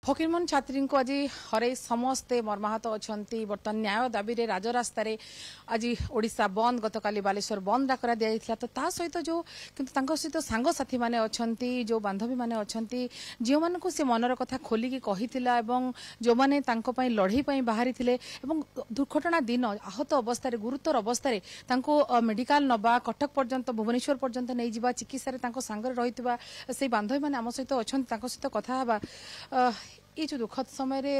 फकीरमोहन छात्री को आज हरे समस्ते मर्माहत अच्छा बर्तमान न्याय दाबी राजरास्त आज ओडिशा बंद गतकाली बालेश्वर बंद डाकरा दि जाता तो ता सहित जो किंतु सहित सांगसाथी मैंने अच्छा जो बांधवी मैंने अच्छा जो मान से मनर कथा खोलिकी कहीला जो मैंने लड़ई बाहरी दुर्घटना दिन आहत अवस्था गुरुतर अवस्था मेडिकल नवा कटक पर्यंत भुवनेश्वर पर्यंत नहीं जावा चिकित्सा सांगे रही से बांधवी मैंने आम सहित अच्छा सहित कथा ये जो दुखद समय रे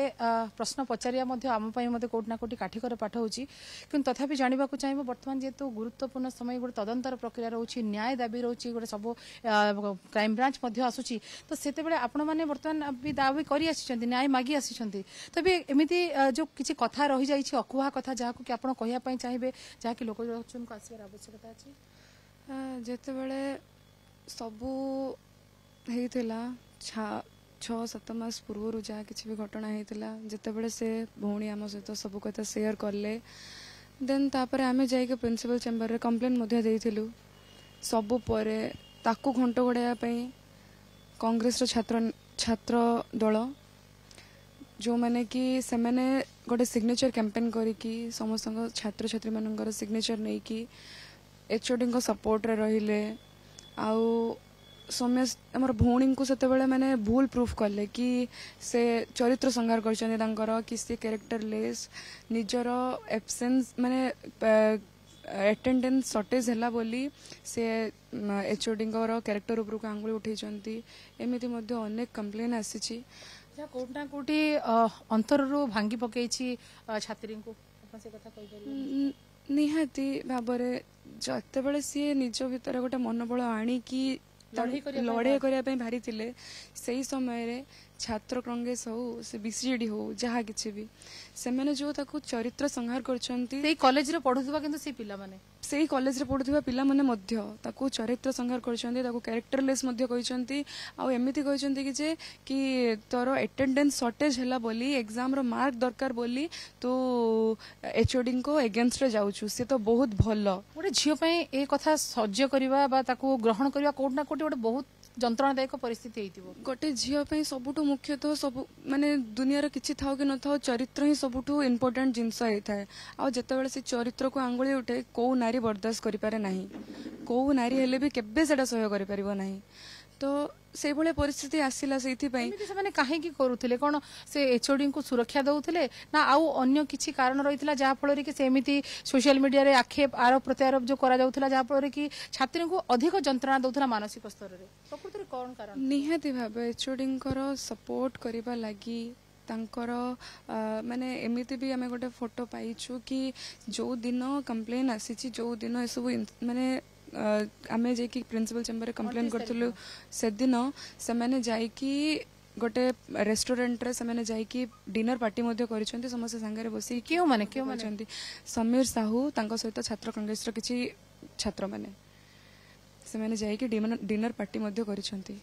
प्रश्न पचारिया कोटना कोटी काठिकर पाठ होची किंतु तथापि जानवा चाहिए बर्तमान जेहेतु गुरुत्वपूर्ण समय गोटे तदंतर प्रक्रिया रोचे न्याय दाबी रोचे गोटे सब क्राइम ब्रांच आसूची तो से आपण मैंने बर्तमान भी दाबी कर न्याय मागी आसी तबे एमती जो किसी कथा रही जाइए अकुहा कथा जहाँ कि आप कहवाई चाहिए जहाँकि लोक को आसबार आवश्यकता अच्छी जितेबले सबू होता 6-7 मास पूर्व जहाँ किसी भी घटना होता जितेबले से भौणी आम सहित सब कथा सेयार कले देन तापर आम जाइए प्रिंसिपल चेम्बर रे कंप्लेन देइथिलु सबु परे ताकू घंट घोड़ाई कांग्रेस छात्र दल जो माने कि से माने गोटे सिग्नेचर कैंपेन करिकी समस्त छात्र छात्री मानकर सिग्नेचर नहीं कि एचओडी को सपोर्ट रे रहिले आउ समस्त आम भौणी को से मैंने भूल प्रूफ कले कि से चरित्र संहार कर कि से कैरेक्टरलेस निजर एब्सेंस माने अटेंडेंस शॉर्टेज है बोली से एचओडी कैरेक्टर उपर को आंगुली उठे एमती अनेक कंप्लेन आसी कोटना कोटी अंतर भांगी पकई छात्री को निहाती भाव जिते सी निज भीतर गोटे मनोबल आणिकी लड़ाई करने बाहरी थे से समय छात्र कांग्रेस हो से बीसीडी हो जहाँ किसी भी से मैंने जो ताकू चरित्र संहार कर कॉलेज पढ़ुवा किंतु से पिला माने से कॉलेज रे पढ़ुवा पिला माने मध्य ताकू चरित्र संहार कर कैरेक्टरलेस मध्य कहते आउ एमती कहते कि जे कि तोर अटेंडेंस शॉर्टेज है बोली एग्जाम रो मार्क दरकार बोली तो एचओडी को एगेंस्ट रे जाउछु से तो बहुत भल गोटे झील ए कथा सह्य करवा ग्रहण करवा कोटना कोटी गोटे बहुत जंत्रणादायक परिस्थिति गोटे झील सबुठ मुख्यतः सब माने दुनिया किसी था कि न था चरित्र ही सबुठ इम्पोर्टेंट जिनस होता है आ जिते से चरित्र को आंगुली उठे कौ नारी बर्दाश्त करें ना कौ नारी हेले भी केबे सेटा सहय कर ना तो से भाई परिस्थिति आसला से कहीं करुले कौन से एचओडी को सुरक्षा दौले ना आउ अन्य किसी कारण रही जहाँ फल कि सेमती सोशल मीडिया रे आक्षेप आरोप प्रत्यारोप जो करा जहाँ फल कि छात्री को अधिक जंत्रणा दौला मानसिक स्तर में प्रकृति कौन कारण निहाती भाव एचओडी सपोर्ट करने लगी तांकर माने एमिति भी आमे गोटे फोटो पाइछु कि जो दिन कंप्लेन आसी जो दिन ये सब माने आमे जाइकी प्रिंसिपल चेम्बर कंप्लेन करथुलु से दिन से माने जाइकी गोटे रेस्टोरेंट रे से माने जाइकी डिनर पार्टी मध्य करिसंती समस्त संगे बसी क्यों माने समीर साहू तांको सहित छात्र कांग्रेस रो किछि छात्र माने से माने जाइकी डिनर पार्टी मध्य करिसंती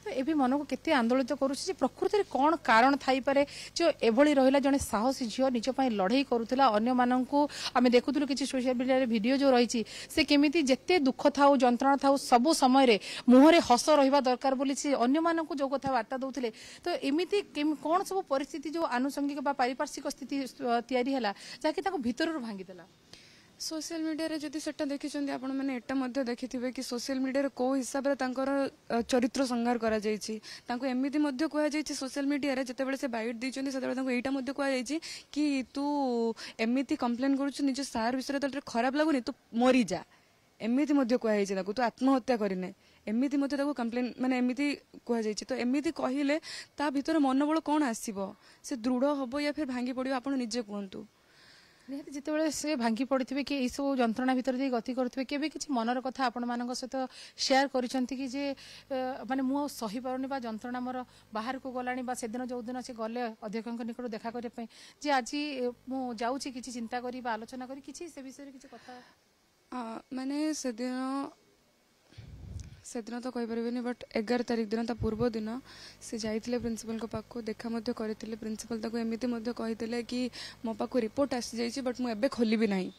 तो ये मन को केते आंदोलित करुछि प्रकृति कौन कारण थाई पारे जो एभली रहिला जने साहसी झियो निज पई लड़ाई करूथला अन्य मानन को आमे देखुथुलु किछि सोशल मीडिया रे वीडियो जो रहिछि से केमिति जेते दुख थाउ जंत्रणा थाउ सब समय रे मुहरे हस रहिबा दरकार बोली से अन्य मानन को जो कथा वार्ता दउथले तो एमिति कौन सब परिस्थिति जो आनुषंगिक बा पारिपार्श्विक स्थिति तयारी हला जाकि ताको भीतर भांगी देला सोशल मीडिया रे जदि सेटा देखिछन्ती आपण माने एटा मध्य देखिथिबे कि सोशल मीडिया रे को हिसाब रे तांकर चरित्र संहार करा जायछि तांको एमिति मध्य कोया जायछि सोशल मीडिया रे जते बेले से बाइट दैछन्ती सेते बेले तांको एटा मध्य कोया जायछि कि तू एमिति कंप्लेन करूछु निज सार विषय रे खराब लागुनी तू मरी जा एमिति मध्य कोया जायछि ताको तू आत्महत्या करिने एमिति मध्य ताको कंप्लेन माने एमिति कोया जायछि तो एमिति कहिले ता भीतर मनोबल कोन आसीबो से दृढ़ हबो या फिर भांगी पड़िबो आपण निजे कहंतु निहत जिते से भांगी पड़े कि सब जंत्रणा भितर दी गति करुवे केबे किछि मनर कथा आपण मानक सहित शेयर करिसंती कि जे माने मु सही पारुनी बा जंत्रणा मोर बाहर को गलानी बा सेदिन जो दिन से गले अध्यक्षक निकट देखा करने पई जे आज मु जाउछि किछि चिंता करी बा आलोचना करी किछि से विषय किछि कथा माने सेदिन तो कहि परिबेनी बट 11 तारिख दिन ता पूर्व दिन से जाइथिले प्रिंसिपल को पाक को देखा मध्य करथिले प्रिंसिपल ताको एमिति मध्य कहिथिले कि मो पाक रिपोर्ट आसी जाइछि बट मु एबे खोलिबी नाही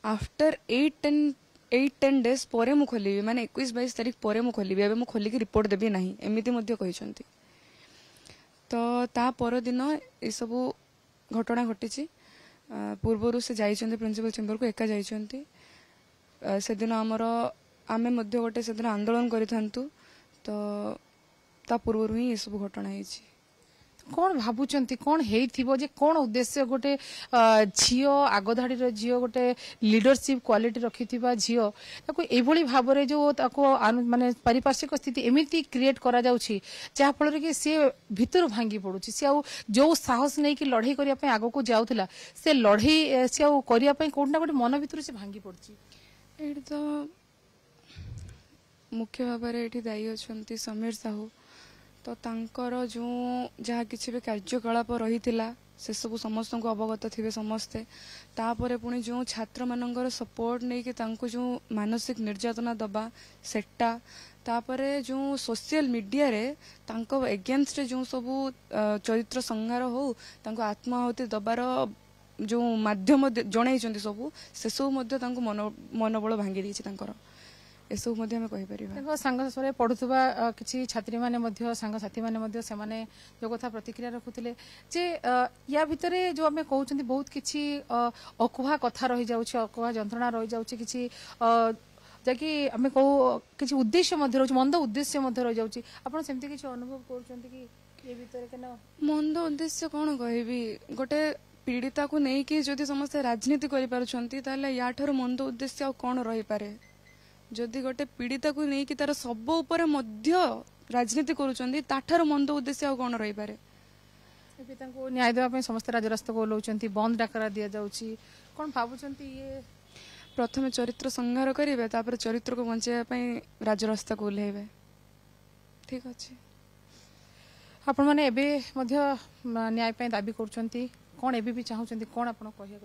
आफ्टर 8-10 डेज परे मु खोलिबी माने 21-22 तारिख परे मु खोलिबी एबे मु खोली कि रिपोर्ट देबी नाही एमिति मध्य कहिसंती तो ता पर दिन ये सब घटना घटी पूर्वर से जाइछन्ते प्रिंसिपल चेंबर को एका जाइछन्ते से दिन हमर आमे मध्य गोटे से दिन आंदोलन करिथांतु तो ता पूर्वर ही ये सब घटना होइछि कौन भावुंट कौन हो जे कौन उद्देश्य गोटे झील आगधाड़ी झील गोटे लीडरशिप क्वालिटी रखि झील एभली भाव में जो माने पारिपार्श्विक स्थिति एमती क्रिएट करा जाउछि जहा फल कि सी भितर भांगी पड़ुछि सी जो साहस नहीं कि लड़ाई करने आग को जाऊला से लड़ाई सी करने कोना गोटे मन भितर से भांगी पड़ुछि एठी तो मुख्य भाव में दायी अच्छा समीर साहू तो तांकर जो जहाँ किसी भी कार्यकलाप रही से सब समस्त को अवगत थे समस्ते तापर पुणी जो छात्र मानकर सपोर्ट नहीं कि तांको जो मानसिक निर्यातना दबा सेटा तापरे जो सोशल मीडिया रे तांको एगेंस्ट जो सब चरित्र संहार हो तांको आत्माहुति दबार जो माध्यम जणाई सब से सब मनोबल भांगी देछि तांकर एसबू सांगे पढ़ुवा किसी छात्री मैंने सांगसाथी मैंने जो कथा प्रतिक्रिया रखुले जे या भितर जो आम कहते बहुत किसी अकुहा कथा रही जाऊँ अकुहा जंत्रणा रही जाऊँ कि जि आम कहू किसी उद्देश्य मंद उद्देश्य रही जाऊँ आपड़ सेमती किसी अनुभव कर मंद उद्देश्य कौन कह गोटे पीड़िता को लेकिन जदि समस्ते राजनीति कर या मंद उद्देश्य कौन रही पारे जदि गोटे पीड़िता को लेकिन तार सब उपर राजनीति करुँचार मंद उद्देश्य कौन रही पारे न्याय देवाई समस्त राजरास्ता को ओह्लाउछन्ति बंद डाकरा दि जाउछि कौन भावुछन्ति ये प्रथम चरित्र संहार करेंगे तापर चरित्र को बचाई राजरास्ता को ओह्लैबे ठीक अच्छे आपण माने एबे मध्य न्याय पे दाबी करुछन्ति कौन एबे भी चाहुछन्ति कौन आपण कहिया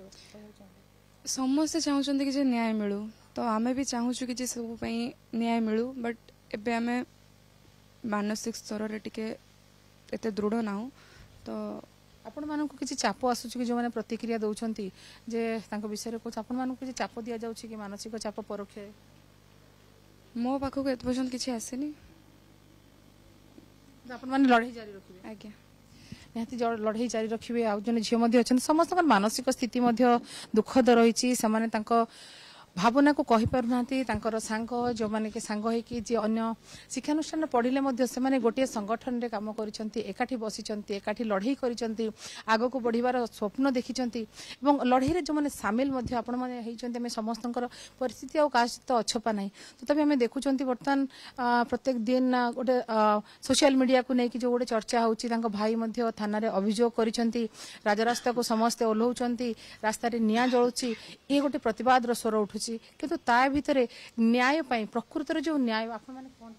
समस्ते चाहते कि न्याय मिलू तो आमे भी चाहूँ कि सब न्याय मिलू बट एबे आमे मानसिक स्तर रे टिके एते दृढ़ ना तो आपण मानक किसी चाप आसुची कि जो माने प्रतिक्रिया दउछन्ति जे तांको विषय को आपण मानक किसी चाप दिया जाउची कि मानसिक चाप परोक्ष मो पाखक एत पर्यंत किसी आसेनी आपण माने लड़ाई जारी रखिबे आज्ञा निहाती लड़ाई जारी रखिए आउ जन झील समस्त मानसिक स्थिति दुखद रही भावना को कही पार सांग जो माने के सांग होगी जी अन्य शिक्षानुष्ठान पढ़िले से गोटे संगठन रे काम करी बसी एकाठी लड़ाई करी आग को बढ़िबार स्वप्न देखी लड़ाई जो मैंने सामिल आपण मैंने समस्त परिस्थिति आसत अछपा ना तथापि आम देखुं बर्तमान प्रत्येक दिन गोटे सोशल मीडिया को लेकिन जो गोटे चर्चा होची भाई थाना अभियोग करिसेंती राजरास्ता को समस्ते ओह्लाउछन्ती रास्ता निया जलुची ये गोटे प्रतिवाद स्वर उठुची किंतु ता भितर न्याय पाई प्रकृत जो न्याय आपण माने कौन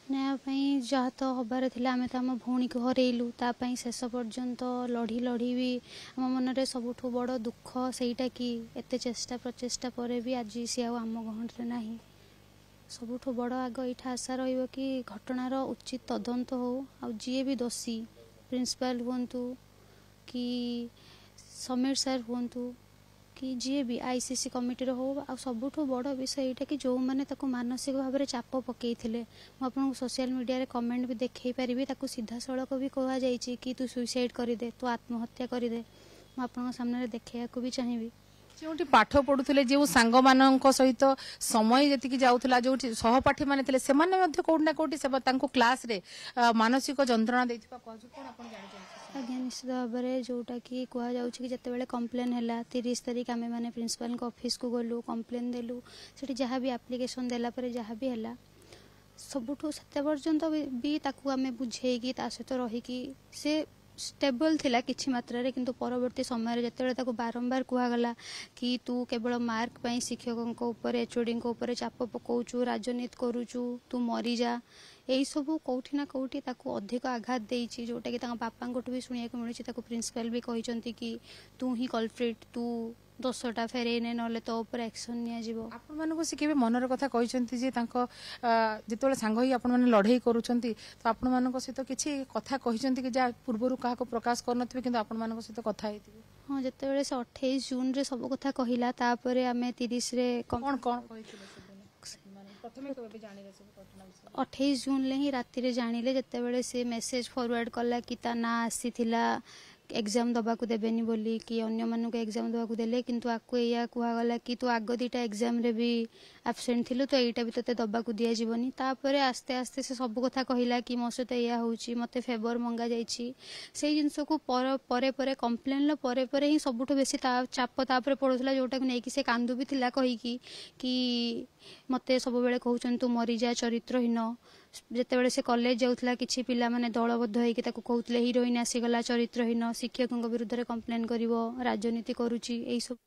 न्याय पाई जहाँ तो हबार थिला आमे तो आम भौणी को हरेलु तापाई शेष पर्यंत लड़ी लड़ी भी आम मन में सबुठ बड़ दुख सेटा कि एते चेष्टा प्रचेष्टा पर भी आज सी आम गहन नाही सबुठ बड़ आग यहाँ आशा रही कि घटनार उचित तदंत हो आ जी भी दोषी प्रिंसिपल हुंतु कि समीर सर हुंतु कि जी भी आईसीसी कमिटी हो आ सबुठ बड़ विषय यहाँ कि जो मैंने मानसिक भाव में चाप पकई मुझे सोशल मीडिया रे कमेंट भी देखई पारि सीधा सड़क भी कह जाइए कि तू सुइसाइड करदे तू आत्महत्या करदे मुझे सामने देखा भी चाहिए जो पाठ पढ़ुले जो सांग मान सहित समय जी जाऊला जो सहपाठी मैंने थे से कौटना कौटी क्लास रे मानसिक जंत्रणा आज्ञा निश्चित भाव में जोटा कि कहुच्छे कि जिते कम्प्लेन है 30 तारीख आम मैंने प्रिंसिपल ऑफिस को गलु कम्प्लेन देलु से जहाँ भी एप्लिकेशन देलापर जहाँ भी है सबुठ से पर्यंत भी आम बुझेगी सहित रहीकि से स्टेबल थिला किछि मात्रा रे किंतु परवर्ती समय जिते बारंबार कहगला कि तू केवल मार्क पाई शिक्षकों ऊपर एचओडी ऊपर चाप पकाउचु राजनीति करुचु तू मरी जा यही सब कौटी ना कौटी अधिक आघात देइछि जोटा कि बापा भी शुणा मिली प्रिंसिपल भी कहते कि तू ही कल्प्रिट तू दोषटा फेरे ना तो ऊपर एक्शन नियाजिबो आपण मानको से केबे मनर कथा कहिसंती जे तांको जेतोले सांग ही आपण माने लढाई करूचंती तो आपण मानको सहित किछि कथा कहिसंती कि जा पूर्वरु काहा को प्रकाश करनथिबे किंतु आपण मानको सहित कथा हेतिबे हां जेतेबेले से 28 जून रे सब कथा कहिला तापरे आमे 30 रे कोन कोन कहिथिले प्रथमे केबे जानिले सब घटना विषय 28 जून रे ही राति रे जानिले जेतेबेले से मेसेज फॉरवर्ड कला कि ता ना आसीथिला एग्जाम दबा को देबेनी बोली कि अन्य मानु को एग्जाम दबा को देले किंतु आको एया कुहा गला कि तू आगो दीटा एग्जाम रे भी एब्सेंट थिलु तो एटा भी तते दबा को दिया जीवनी तापरे आस्ते आस्ते से सब कथा कहिला कि मो सहित एया होउची मते फेवर मंगा जाईची सेई जिंस को परे परे कंप्लेन ल परे परे ही सबुठो बेसी चाप तापरे पडुथला जोटा को नै कि से कांदु भी थिला कहि कि मते सब बेले कहउचन तू मरि जा चरित्रहीन जेतेबेले से कॉलेज जाउथला किछि पिला माने दलबद्ध होई कि ताको कहउतले हीरोइन आसी गला चरित्रहीन शिक्षकଙ୍କ विरुद्ध रे कंप्लेन करिवो राजनीति करूची एई सब